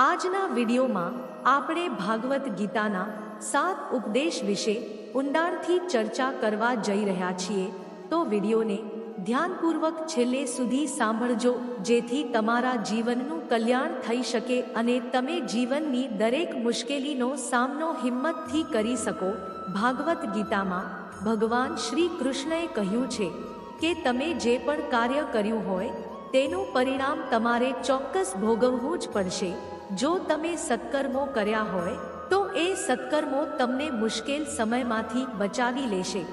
આજના વિડીયોમાં આપણે ભાગવત ગીતાના 7 ઉપદેશ વિશે ઊંડાણથી ચર્ચા કરવા જઈ રહ્યા છીએ, તો વિડીયોને ધ્યાનપૂર્વક છેલ્લે સુધી સાંભળજો, જેથી તમારા જીવનનું કલ્યાણ થઈ શકે અને તમે જીવનની દરેક મુશ્કેલીનો સામનો હિંમતથી કરી શકો. ભાગવત ગીતામાં ભગવાન શ્રી કૃષ્ણએ કહ્યું છે કે તમે જે પણ કાર્ય કર્યું હોય તેનું પરિણામ તમારે ચોક્કસ ભોગવવું જ પડશે. જો તમે સત્કર્મો કર્યા હોય તો એ સત્કર્મો તમને મુશ્કેલ સમયમાંથી બચાવી લેશે.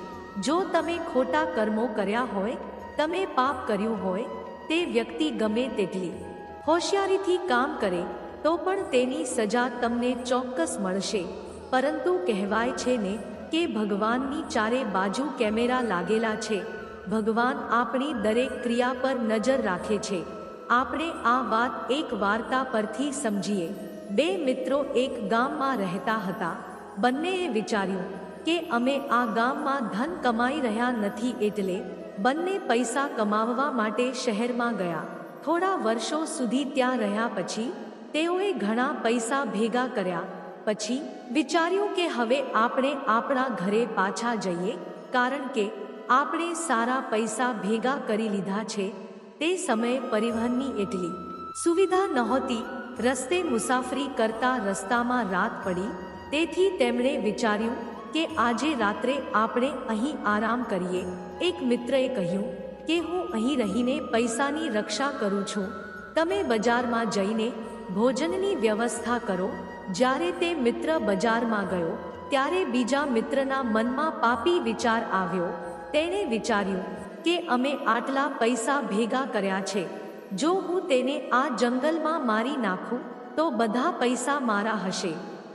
જો તમે ખોટા કર્મો કર્યા હોય, તમે પાપ કર્યું હોય, તે વ્યક્તિ ગમે તેટલી હોશિયારીથી કામ કરે તો પણ તેની સજા તમને ચોક્કસ મળશે. પરંતુ કહેવાય છે ને કે ભગવાનની ચારે બાજુ કેમેરા લાગેલા છે. ભગવાન આપણી દરેક ક્રિયા પર નજર રાખે છે. આપણે આ વાત એક વાર્તા પરથી સમજીએ. 2 મિત્રો એક ગામમાં રહેતા હતા. બંનેએ વિચાર્યું કે અમે આ ગામમાં ધન કમાઈ રહ્યા નથી, એટલે બંને પૈસા કમાવવા માટે શહેરમાં ગયા. થોડા વર્ષો સુધી ત્યાં રહ્યા પછી તેઓએ ઘણા પૈસા ભેગા કર્યા. પછી વિચાર્યું કે હવે આપણે આપણા ઘરે પાછા જઈએ, કારણ કે આપણે સારા પૈસા ભેગા કરી લીધા છે. તે સમયે પરિવહનની એટલી સુવિધા નહોતી. રસ્તે મુસાફરી કરતા રસ્તામાં રાત પડી, તેથી તેમણે વિચાર્યું કે આજે રાત્રે આપણે અહીં આરામ કરીએ. એક મિત્રએ કહ્યું કે હું અહીં રહીને પૈસાની રક્ષા કરું છું, તમે બજારમાં જઈને ભોજનની વ્યવસ્થા કરો. જ્યારે તે મિત્ર બજારમાં ગયો ત્યારે બીજા મિત્રના મનમાં પાપી વિચાર આવ્યો. તેણે વિચાર્યું કે અમે આટલા પૈસા ભેગા કર્યા છે, જો હું તેને આ જંગલમાં મારી નાખું તો બધા પૈસા મારા હશે,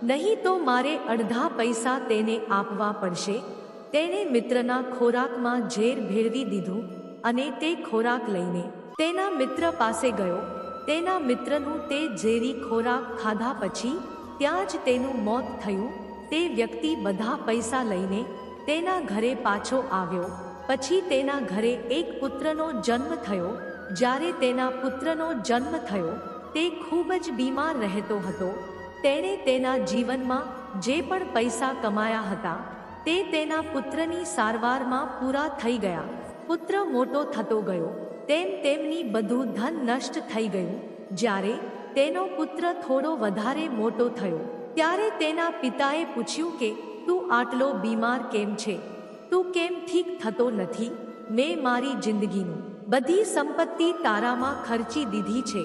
નહીં તો મારે અડધા પૈસા તેને આપવા પડશે. તેણે મિત્રના ખોરાકમાં ઝેર ભેળવી દીધું અને તે ખોરાક લઈને તેના મિત્ર પાસે ગયો. તેના મિત્રનું તે ઝેરી ખોરાક ખાધા પછી ત્યાં જ તેનું મોત થયું. તે વ્યક્તિ બધા પૈસા લઈને તેના ઘરે પાછો આવ્યો. પછી તેના ઘરે એક પુત્રનો જન્મ થયો. જ્યારે તેના પુત્રનો જન્મ થયો, તે ખૂબ જ બીમાર રહેતો હતો. તેણે તેના જીવનમાં જે પણ પૈસા કમાયા હતા તે તેના પુત્રની સારવારમાં પૂરા થઈ ગયા. પુત્ર મોટો થતો ગયો તેમ તેમની બધું ધન નષ્ટ થઈ ગયું. જ્યારે તેનો પુત્ર થોડો વધારે મોટો થયો ત્યારે તેના પિતાએ પૂછ્યું કે તું આટલો બીમાર કેમ છે? તું કેમ ઠીક થતો નથી? મેં મારી જિંદગીની બધી સંપત્તિ તારામાં ખર્ચી દીધી છે,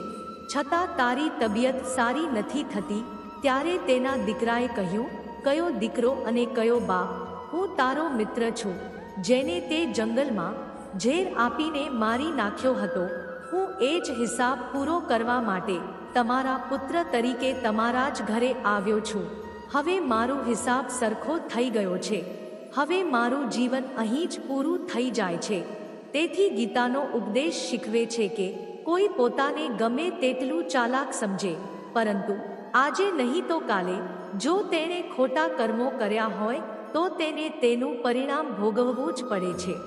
છતાં તારી તબિયત સારી નથી થતી. ત્યારે તેના દીકરાએ કહ્યું, કયો દીકરો અને કયો બાપ? હું તારો મિત્ર છું, જેને તે જંગલમાં ઝેર આપીને મારી નાખ્યો હતો. હું એ જ હિસાબ પૂરો કરવા માટે તમારા પુત્ર તરીકે તમારા જ ઘરે આવ્યો છું. હવે મારો હિસાબ સરખો થઈ ગયો છે. હવે મારું જીવન અહીં જ પૂરું થઈ જાય છે. તેથી ગીતાનો ઉપદેશ શીખવે છે કે કોઈ પોતાને ગમે તેટલું ચાલાક સમજે, પરંતુ આજે નહીં તો કાલે જો તેણે ખોટા કર્મો કર્યા હોય તો તેને તેનું પરિણામ ભોગવવું જ પડે છે.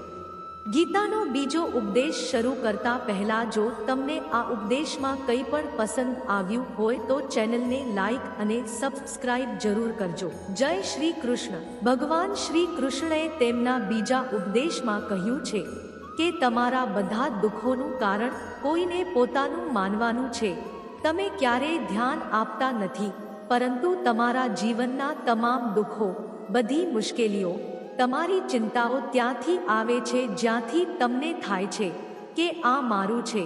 ગીતાનો બીજો ઉપદેશ શરૂ કરતા પહેલા જો તમને આ ઉપદેશમાં કંઈ પણ પસંદ આવ્યું હોય તો ચેનલને લાઈક અને સબસ્ક્રાઇબ જરૂર કરજો. જય શ્રી કૃષ્ણ. ભગવાન શ્રી કૃષ્ણએ તેમના બીજા ઉપદેશમાં કહ્યું છે કે તમારા બધા દુઃખોનું કારણ કોઈને પોતાનું માનવાનું છે. તમે ક્યારેય ધ્યાન આપતા નથી, પરંતુ તમારા જીવનના તમામ દુઃખો, બધી મુશ્કેલીઓ, તમારી ચિંતાઓ ત્યાંથી આવે છે જ્યાંથી તમને થાય છે કે આ મારું છે,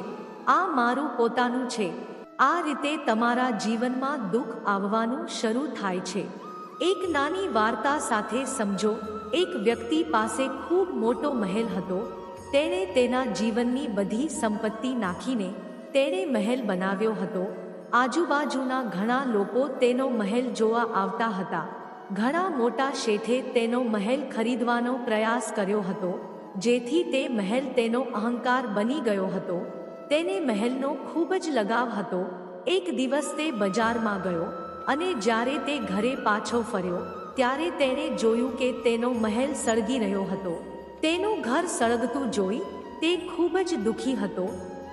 આ મારું પોતાનું છે. આ રીતે તમારા જીવનમાં દુઃખ આવવાનું શરૂ થાય છે. એક નાની વાર્તા સાથે સમજો. એક વ્યક્તિ પાસે ખૂબ મોટો મહેલ હતો. તેણે તેના જીવનની બધી સંપત્તિ નાખીને તેણે મહેલ બનાવ્યો હતો. આજુબાજુના ઘણા લોકો તેનો મહેલ જોવા આવતા હતા. ઘણા મોટા શેઠે તેનો મહેલ ખરીદવાનો પ્રયાસ કર્યો હતો, જેથી તે મહેલ તેનો અહંકાર બની ગયો હતો. તેને મહેલનો ખૂબ જ લગાવ હતો. એક દિવસ તે બજારમાં ગયો અને જ્યારે તે ઘરે પાછો ફર્યો ત્યારે તેણે જોયું કે તેનો મહેલ સળગી રહ્યો હતો. તેનું ઘર સળગતું જોઈ તે ખૂબ જ દુઃખી હતો.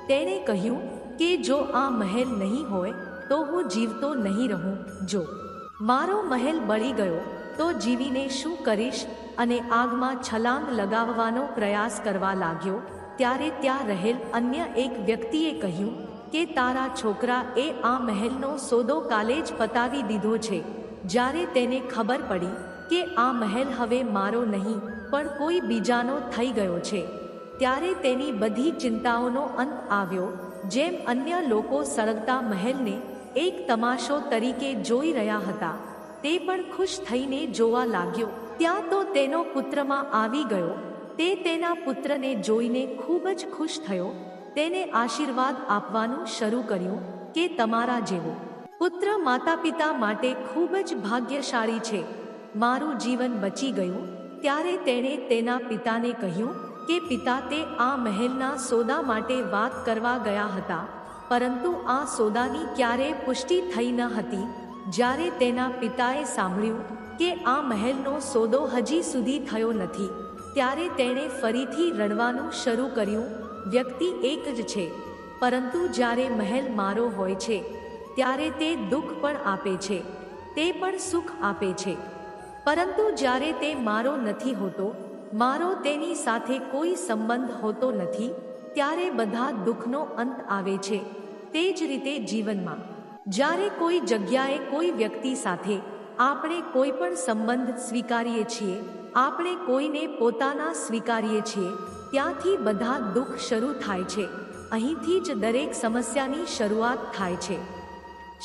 તેણે કહ્યું કે જો આ મહેલ નહીં હોય તો હું જીવતો નહીં રહું. જો મારો મહેલ બળી ગયો તો જીવીને શું કરીશ? અને આગમાં છલાંગ લગાવવાનો પ્રયાસ કરવા લાગ્યો. ત્યારે ત્યાં રહેલ અન્ય એક વ્યક્તિએ કહ્યું કે તારા છોકરાએ આ મહેલનો સોદો કાલે જ પતાવી દીધો છે. જ્યારે તેને ખબર પડી કે આ મહેલ હવે મારો નહીં પણ કોઈ બીજાનો થઈ ગયો છે, ત્યારે તેની બધી ચિંતાઓનો અંત આવ્યો. જેમ અન્ય લોકો સળગતા મહેલને એક તમાશો તરીકે જોઈ રહ્યા હતા, તે પણ ખુશ થઈને જોવા લાગ્યો. ત્યાં તો તેનો પુત્રમાં આવી ગયો. તે તેના પુત્રને જોઈને ખૂબ જ ખુશ થયો. તેને આશીર્વાદ આપવાનું શરૂ કર્યું કે તમારા જેવો પુત્ર માતા પિતા માટે ખૂબ જ ભાગ્યશાળી છે. મારું જીવન બચી ગયું. ત્યારે તેણે તેના પિતાને કહ્યું કે પિતા, તે આ મહેલના સોદા માટે વાત કરવા ગયા હતા, પરંતુ આ સોદાની ક્યારેય પુષ્ટિ થઈ ન હતી. જ્યારે તેના પિતાએ સાંભળ્યું કે આ મહેલનો સોદો હજી સુધી થયો નથી, ત્યારે તેણે ફરીથી રડવાનું શરૂ કર્યું. વ્યક્તિ એક જ છે, પરંતુ જ્યારે મહેલ મારો હોય છે ત્યારે તે દુઃખ પણ આપે છે, તે પણ સુખ આપે છે. પરંતુ જ્યારે તે મારો નથી હોતો, મારો તેની સાથે કોઈ સંબંધ હોતો નથી, ત્યારે બધા દુઃખનો અંત આવે છે. તે જ રીતે જીવનમાં જ્યારે કોઈ જગ્યાએ કોઈ વ્યક્તિ સાથે આપણે કોઈ પણ સંબંધ સ્વીકારીએ છીએ, આપણે કોઈને પોતાના સ્વીકારીએ છીએ, ત્યાંથી બધા દુઃખ શરૂ થાય છે. અહીંથી જ દરેક સમસ્યાની શરૂઆત થાય છે.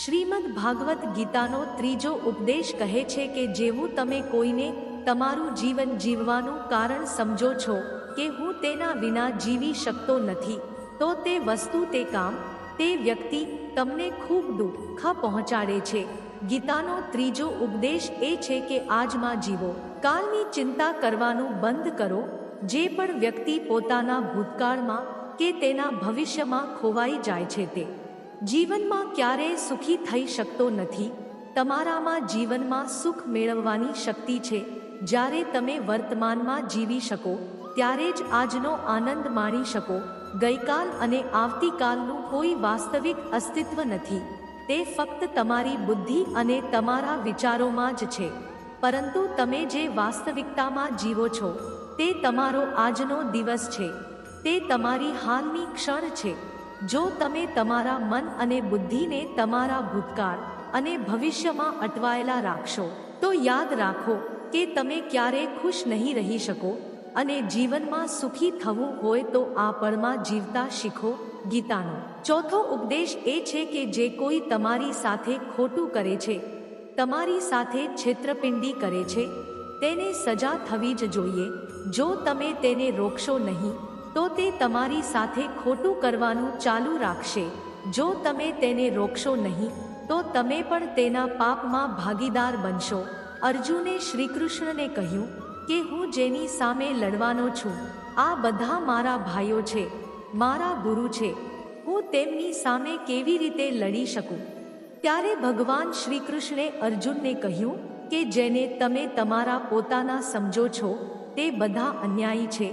શ્રીમદ ભાગવત ગીતાનો ત્રીજો ઉપદેશ કહે છે કે જેવું તમે કોઈને તમારું જીવન જીવવાનું કારણ સમજો છો કે હું તેના વિના જીવી શકતો નથી, તો તે વસ્તુ, તે કામ, તે વ્યક્તિ તમને ખૂબ દુઃખ પહોંચાડે છે. ગીતાનો ત્રીજો ઉપદેશ એ છે કે આજમાં જીવો. કાલની ચિંતા કરવાનું બંધ કરો. જે પણ વ્યક્તિ પોતાના ભૂતકાળમાં કે તેના ભવિષ્યમાં ખોવાઈ જાય છે તે જીવનમાં ક્યારેય સુખી થઈ શકતો નથી. તમારામાં જીવનમાં સુખ મેળવવાની શક્તિ છે. જ્યારે તમે વર્તમાનમાં જીવી શકો ત્યારે જ આજનો આનંદ માણી શકો. ગઈકાલ અને આવતીકાલનું કોઈ વાસ્તવિક અસ્તિત્વ નથી. તે ફક્ત તમારી બુદ્ધિ અને તમારા વિચારોમાં જ છે. પરંતુ તમે જે વાસ્તવિકતામાં જીવો છો તે તમારો આજનો દિવસ છે. તે તમારી હાલની ક્ષણ છે. જો તમે તમારા મન અને બુદ્ધિને તમારા ભૂતકાળ અને ભવિષ્યમાં અટવાયેલા રાખશો તો યાદ રાખો કે તમે ક્યારેય ખુશ નહીં રહી શકો. અને જીવનમાં સુખી થવું હોય તો આ પળમાં જીવતા શીખો. ગીતાનો ચોથો ઉપદેશ એ છે કે જે કોઈ તમારી સાથે ખોટું કરે છે, તમારી સાથે છેતરપિંડી કરે છે, તેને સજા થવી જ જોઈએ. જો તમે તેને રોકશો નહીં તો તે તમારી સાથે ખોટું કરવાનું ચાલુ રાખશે. જો તમે તેને રોકશો નહીં તો તમે પણ તેના પાપમાં ભાગીદાર બનશો. અર્જુને શ્રીકૃષ્ણને કહ્યું કે હું જેની સામે લડવાનો છું, આ બધા મારા ભાઈઓ છે, મારા ગુરુ છે. હું તેમની સામે કેવી રીતે લડી શકું? ત્યારે ભગવાન શ્રીકૃષ્ણે અર્જુનને કહ્યું કે જેને તમે તમારા પોતાના સમજો છો તે બધા અન્યાયી છે.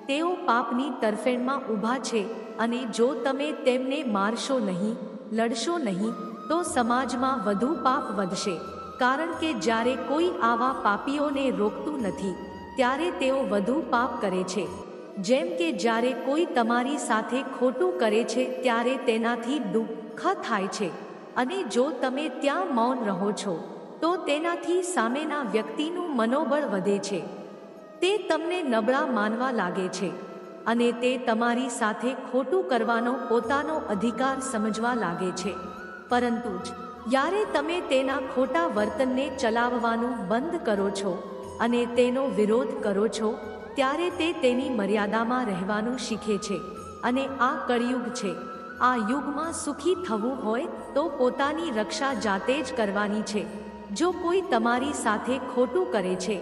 તેઓ પાપની તરફેણમાં ઊભા છે. અને જો તમે તેમને મારશો નહીં, લડશો નહીં, તો સમાજમાં વધુ પાપ વધશે. કારણ કે જ્યારે કોઈ આવા પાપીઓને રોકતું નથી ત્યારે તેઓ વધુ પાપ કરે છે. જેમ કે જ્યારે કોઈ તમારી સાથે ખોટું કરે છે ત્યારે તેનાથી દુઃખ થાય છે. અને જો તમે ત્યાં મૌન રહો છો તો તેનાથી સામેના વ્યક્તિનું મનોબળ વધે છે. તે તમને નબળા માનવા લાગે છે અને તે તમારી સાથે ખોટું કરવાનો પોતાનો અધિકાર સમજવા લાગે છે. પરંતુ જ્યારે તમે તેના ખોટા વર્તનને ચલાવવાનું બંધ કરો છો અને તેનો વિરોધ કરો છો ત્યારે તે તેની મર્યાદામાં રહેવાનું શીખે છે. અને આ કળિયુગ છે. આ યુગમાં સુખી થવું હોય તો પોતાની રક્ષા જાતે જ કરવાની છે. જો કોઈ તમારી સાથે ખોટું કરે છે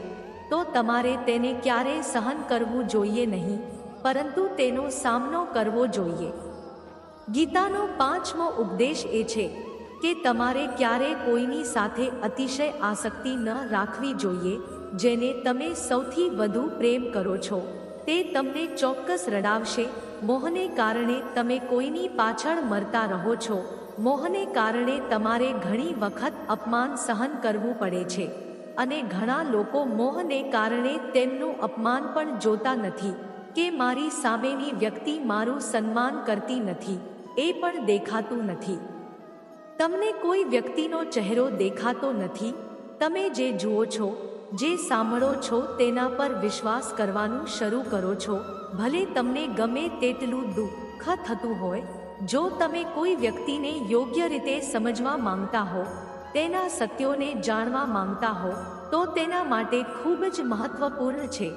તો તમારે તેને ક્યારેય સહન કરવું જોઈએ નહીં, પરંતુ તેનો સામનો કરવો જોઈએ. ગીતાનો પાંચમો ઉપદેશ એ છે કે તમારે ક્યારેય કોઈની સાથે અતિશય આસક્તિ ન રાખવી જોઈએ. જેને તમે સૌથી વધુ પ્રેમ કરો છો તે તમને ચોક્કસ રડાવશે. મોહને કારણે તમે કોઈની પાછળ મરતા રહો છો મોહને કારણે તમારે ઘણી વખત અપમાન સહન કરવું પડે છે અને ઘણા લોકો મોહને કારણે તેમનું અપમાન પણ જોતા નથી કે મારી સામેની વ્યક્તિ મારું સન્માન કરતી નથી એ પણ દેખાતું નથી. તમને કોઈ વ્યક્તિનો ચહેરો દેખાતો નથી. તમે જે જુઓ છો, જે સાંભળો છો તેના પર વિશ્વાસ કરવાનું શરૂ કરો છો, ભલે તમને ગમે તેટલું દુઃખ થતું હોય. જો તમે કોઈ વ્યક્તિને યોગ્ય રીતે સમજવા માંગતા હો, તેના સત્યોને જાણવા માંગતા હો, તો તેના માટે ખૂબ જ મહત્વપૂર્ણ છે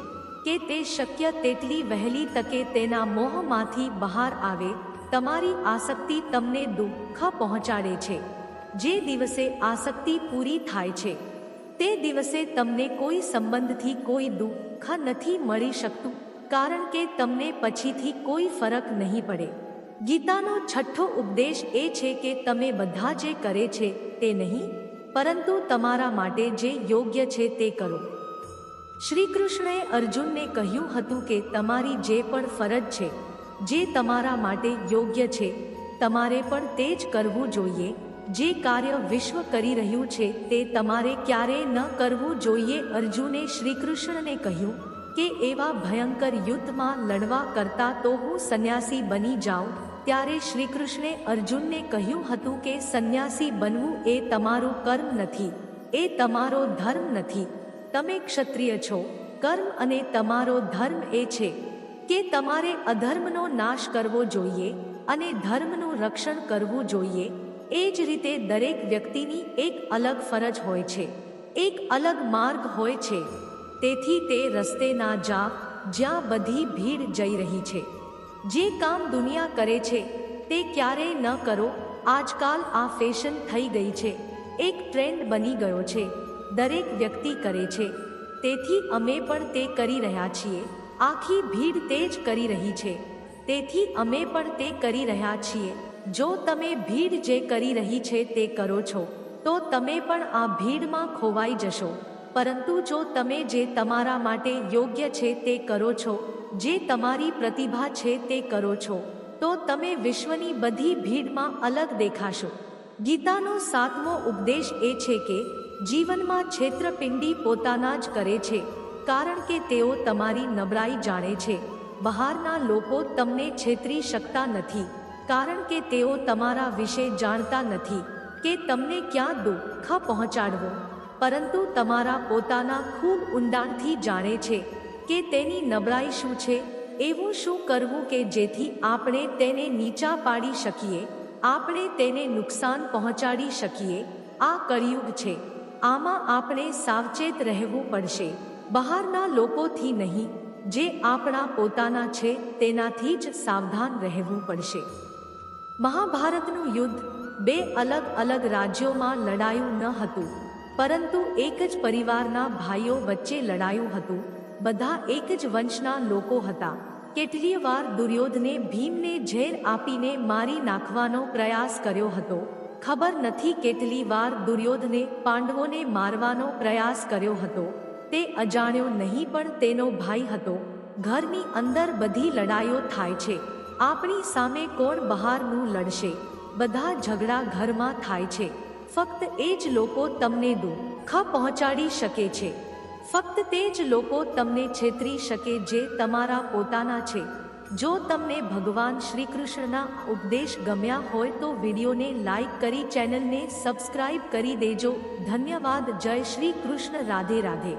કે તે શક્ય તેટલી વહેલી તકે તેના મોહમાંથી બહાર આવે. તમારી આસક્તિ તમને દુઃખ પહોંચાડે છે. જે દિવસે આસક્તિ પૂરી થાય છે તે દિવસે તમને કોઈ સંબંધથી કોઈ દુઃખ નથી મળી શકતું, કારણ કે તમને પછીથી કોઈ ફરક નહીં પડે. ગીતાનો છઠ્ઠો ઉપદેશ એ છે કે તમે બધા જે કરે છે તે નહીં, પરંતુ તમારા માટે જે યોગ્ય છે તે કરો. શ્રી કૃષ્ણએ અર્જુનને કહ્યું હતું કે તમારી જે પણ ફરજ છે, જે તમારા માટે યોગ્ય છે, તમારે પણ તે જ કરવું જોઈએ. જે કાર્ય વિશ્વ કરી રહ્યું છે તે તમારે ક્યારેય ન કરવું જોઈએ. અર્જુને શ્રીકૃષ્ણને કહ્યું કે એવા ભયંકર યુદ્ધમાં લડવા કરતાં તો હું સંન્યાસી બની જાઉં. ત્યારે શ્રીકૃષ્ણે અર્જુનને કહ્યું હતું કે સંન્યાસી બનવું એ તમારું કર્મ નથી, એ તમારો ધર્મ નથી. તમે ક્ષત્રિય છો. કર્મ અને તમારો ધર્મ એ છે કે તમારે અધર્મનો નાશ કરવો જોઈએ અને ધર્મનું રક્ષણ કરવું જોઈએ. એ જ રીતે દરેક વ્યક્તિની એક અલગ ફરજ હોય છે, એક અલગ માર્ગ હોય છે. તેથી તે રસ્તે ના જાવ જ્યાં બધી ભીડ જઈ રહી છે. જે કામ દુનિયા કરે છે તે ક્યારેય ન કરો. આજકાલ આ ફેશન થઈ ગઈ છે, એક ટ્રેન્ડ બની ગયો છે. દરેક વ્યક્તિ કરે છે, તેથી અમે પણ તે કરી રહ્યા છીએ. આખી ભીડ તે જ કરી રહી છે, તેથી અમે પણ તે કરી રહ્યા છીએ. જો તમે ભીડ જે કરી રહી છે તે કરો છો તો તમે પણ આ ભીડમાં ખોવાઈ જશો. પરંતુ જો તમે જે તમારા માટે યોગ્ય છે તે કરો છો, જે તમારી પ્રતિભા છે તે કરો છો, તો તમે વિશ્વની બધી ભીડમાં અલગ દેખાશો. ગીતાનો 7મો ઉપદેશ એ છે કે જીવનમાં છેતરપિંડી પોતાના જ કરે છે, કારણ કે તેઓ તમારી નબળાઈ જાણે છે. બહારના લોકો તમને છેતરી શકતા નથી, કારણ કે તેઓ તમારા વિશે જાણતા નથી કે તમને ક્યાં દુઃખ પહોંચાડવું, પરંતુ તમારા પોતાના ખૂબ ઊંડાણથી જાણે છે કે તેની નબળાઈ શું છે, એવું શું કરવું કે જેથી આપણે તેને નીચા પાડી શકીએ, આપણે તેને નુકસાન પહોંચાડી શકીએ. આ કળિયુગ છે, આમાં આપણે સાવચેત રહેવું પડશે. બહારના લોકોથી નહીં, જે આપણા પોતાના છે તેનાથી જ સાવધાન રહેવું પડશે. મહાભારતનું યુદ્ધ બે અલગ અલગ રાજ્યોમાં લડાયું ન હતું, પરંતુ એક જ પરિવારના ભાઈઓ વચ્ચે લડાયું હતું. બધા એક જ વંશના લોકો હતા. કેટલીય વાર દુર્યોધને ભીમને ઝેર આપીને મારી નાખવાનો પ્રયાસ કર્યો હતો. ખબર નથી કેટલી વાર દુર્યોધને પાંડવોને મારવાનો પ્રયાસ કર્યો હતો. તે અજાણ્યો નહીં પણ તેનો ભાઈ હતો. ઘરની અંદર બધી લડાઈઓ થાય છે. આપણી સામે કોણ બહારનું લડશે? બધા ઝઘડા ઘરમાં થાય છે. ફક્ત એ જ લોકો તમને દુઃખ પહોંચાડી શકે છે. ફક્ત તે જ લોકો તમને છેતરી શકે જે તમારા પોતાના છે. જો તમને ભગવાન શ્રી કૃષ્ણના ઉપદેશ ગમ્યા હોય તો વિડીયોને લાઈક કરી ચેનલને સબસ્ક્રાઇબ કરી દેજો. ધન્યવાદ. જય શ્રી કૃષ્ણ. રાધે રાધે.